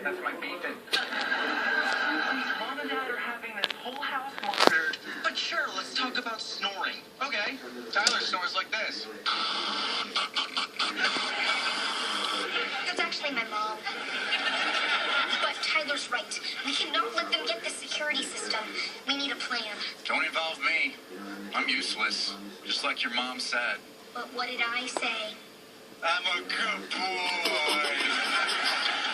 That's my beeping. Mom and Dad are having this whole house monitored. But sure, let's talk about snoring. Okay, Tyler snores like this. That's actually my mom. But Tyler's right. We cannot let them get the security system. We need a plan. Don't involve me. I'm useless, just like your mom said. But what did I say? I'm a good boy.